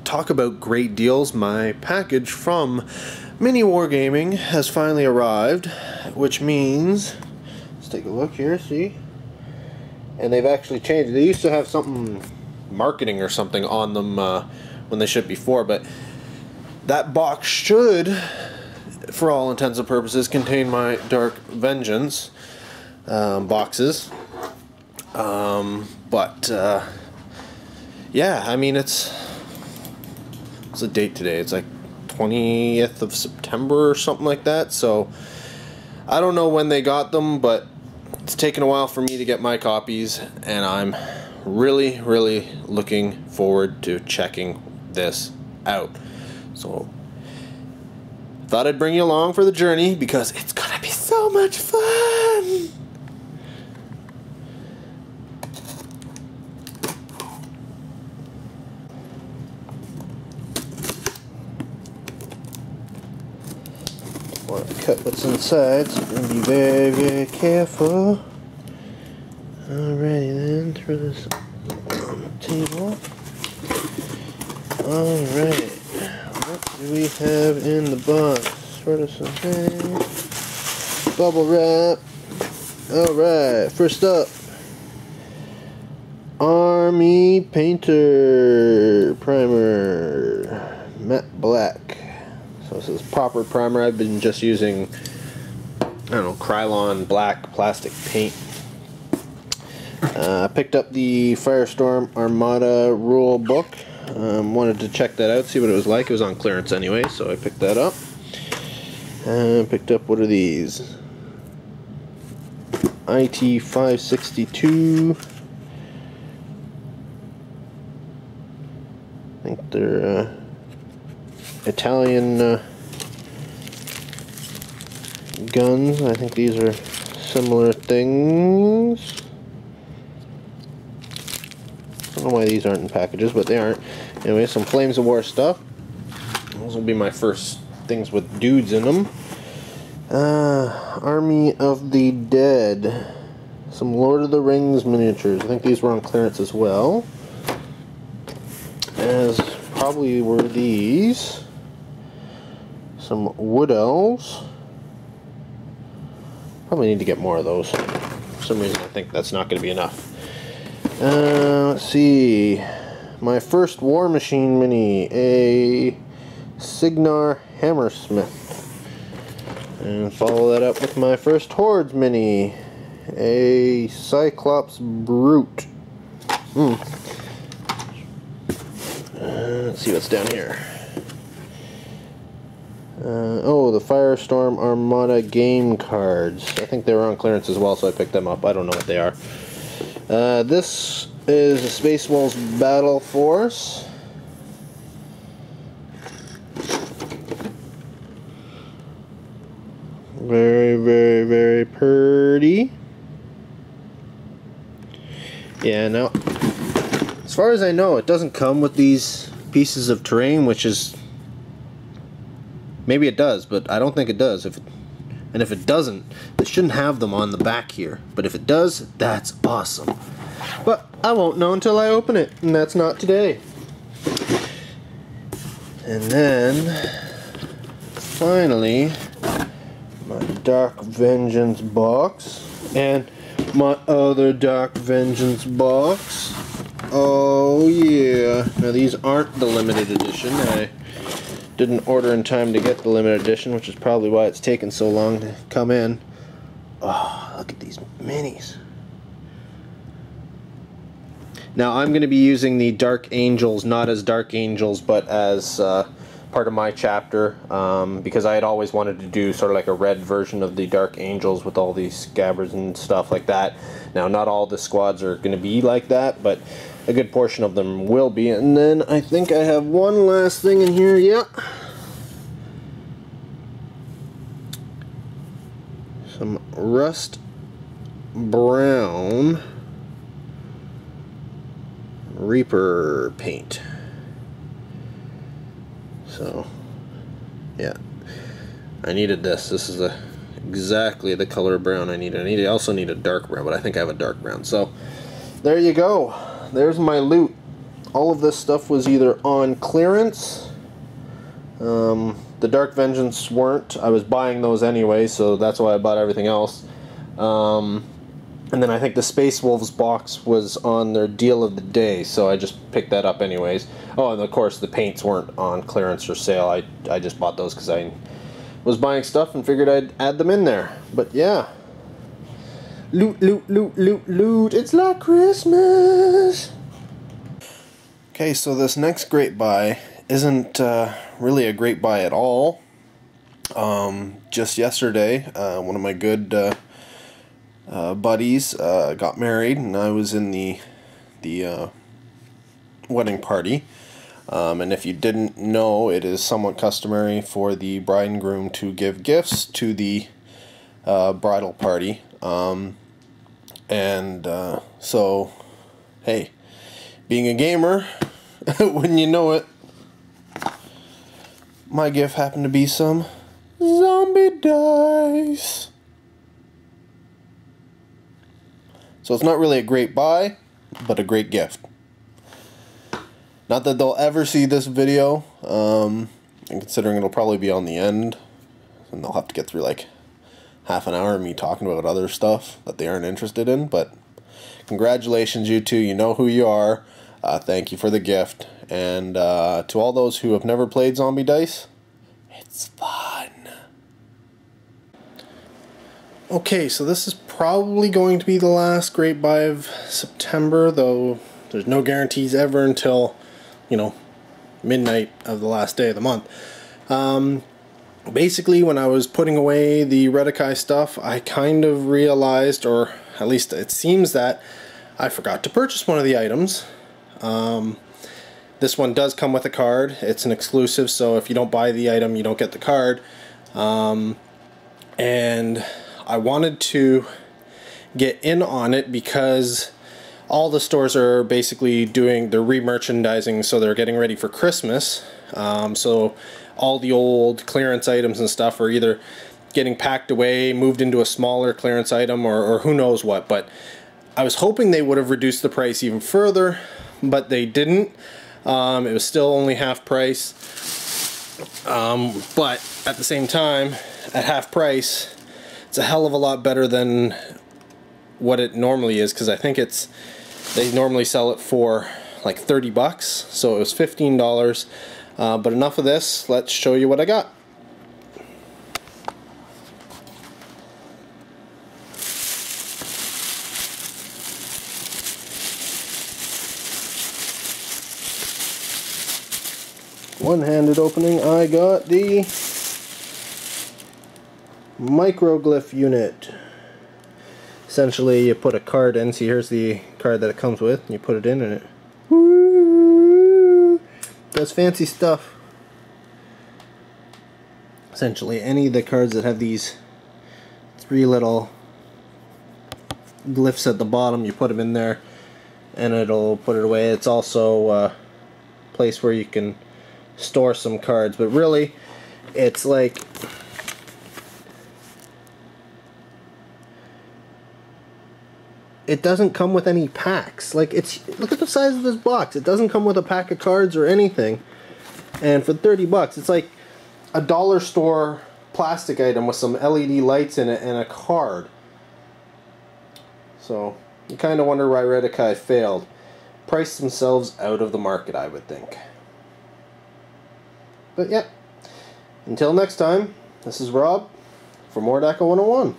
talk about great deals. My package from Miniwargaming has finally arrived, which means, let's take a look here, see? And they've actually changed. They used to have something, marketing or something on them when they shipped before, but that box should, for all intents and purposes, contain my Dark Vengeance boxes. Yeah, I mean, it's a date today. It's like 20th of September or something like that. So I don't know when they got them, but it's taken a while for me to get my copies, and I'm really looking forward to checking this out. So thought I'd bring you along for the journey because it's gonna be so much fun. Want to cut what's inside, so I'm going to be very careful. Alrighty then, throw this on the table. Alright, what do we have in the box? Sort of something. Bubble wrap. Alright, first up, Army Painter Primer, matte black. So this is proper primer. I've been just using, I don't know, Krylon black plastic paint. I picked up the Firestorm Armada rule book. Wanted to check that out, see what it was like. It was on clearance anyway, so I picked that up. Picked up, what are these? IT 562. I think they're Italian guns. I think these are similar things. I don't know why these aren't in packages, but they aren't. Anyway, some Flames of War stuff. Those will be my first things with dudes in them. Army of the Dead. Some Lord of the Rings miniatures. I think these were on clearance as well. As probably were these. Some Wood Elves. Probably need to get more of those. For some reason I think that's not going to be enough. Let's see. My first War Machine mini. A Signar Hammersmith. And follow that up with my first Hordes mini. A Cyclops Brute. Let's see what's down here. Oh, the Firestorm Armada game cards. I think they were on clearance as well, so I picked them up. I don't know what they are. This is a Space Wolves Battle Force. Very pretty. Yeah, now, as far as I know, it doesn't come with these pieces of terrain, which is, maybe it does, but I don't think it does. If it doesn't, it shouldn't have them on the back here. But if it does, that's awesome. But I won't know until I open it, and that's not today. And then, finally, my Dark Vengeance box, and my other Dark Vengeance box. Oh yeah. Now these aren't the limited edition. I didn't order in time to get the limited edition, which is probably why it's taken so long to come in. Oh, look at these minis. Now I'm going to be using the Dark Angels, not as Dark Angels, but as part of my chapter, because I had always wanted to do sort of like a red version of the Dark Angels with all these scabbards and stuff like that. Now, not all the squads are going to be like that, but a good portion of them will be. And then I think I have one last thing in here. Yeah. Some Rust Brown Reaper paint. So, yeah, I needed this. This is exactly the color brown I needed. I also need a dark brown, but I think I have a dark brown. So, there you go. There's my loot. all of this stuff was either on clearance. The Dark Vengeance weren't. I was buying those anyway, so that's why I bought everything else. And then I think the Space Wolves box was on their deal of the day, so I just picked that up anyways. Oh, and of course the paints weren't on clearance or sale. I just bought those because I was buying stuff and figured I'd add them in there. But yeah. Loot, loot, loot, loot, loot. It's like Christmas. Okay, so this next great buy isn't really a great buy at all. Just yesterday, one of my good buddies got married, and I was in the wedding party. And if you didn't know, it is somewhat customary for the bride and groom to give gifts to the bridal party. So, hey, being a gamer, wouldn't you know it, my gift happened to be some zombie dice. So it's not really a great buy, but a great gift. Not that they'll ever see this video, and considering it'll probably be on the end, and they'll have to get through like half an hour of me talking about other stuff that they aren't interested in, but congratulations, you two. You know who you are. Thank you for the gift. And to all those who have never played Zombie Dice, it's fun. Okay, so this is probably going to be the last great buy of September, though there's no guarantees ever until, you know, midnight of the last day of the month. Basically, when I was putting away the Redekai stuff, I kind of realized, or at least it seems that, I forgot to purchase one of the items. This one does come with a card. It's an exclusive, so if you don't buy the item, you don't get the card. And I wanted to get in on it because all the stores are basically doing, they're re-merchandising, so they're getting ready for Christmas. So all the old clearance items and stuff are either getting packed away, moved into a smaller clearance item, or who knows what. But I was hoping they would have reduced the price even further, but they didn't. It was still only half price. But at the same time, at half price, it's a hell of a lot better than what it normally is, because I think they normally sell it for like 30 bucks, so it was $15. But enough of this, let's show you what I got. One-handed opening, I got the microglyph unit. Essentially, you put a card in. See, here's the card that it comes with. You put it in and it does fancy stuff. Essentially, any of the cards that have these 3 little glyphs at the bottom, you put them in there and it'll put it away. It's also a place where you can store some cards, but really it's like it doesn't come with any packs. Like, look at the size of this box. It doesn't come with a pack of cards or anything. And for 30 bucks, it's like a dollar store plastic item with some LED lights in it and a card. So you kind of wonder why Redekai failed. Priced themselves out of the market, I would think. But yeah, until next time, this is Rob for more Dakka 101.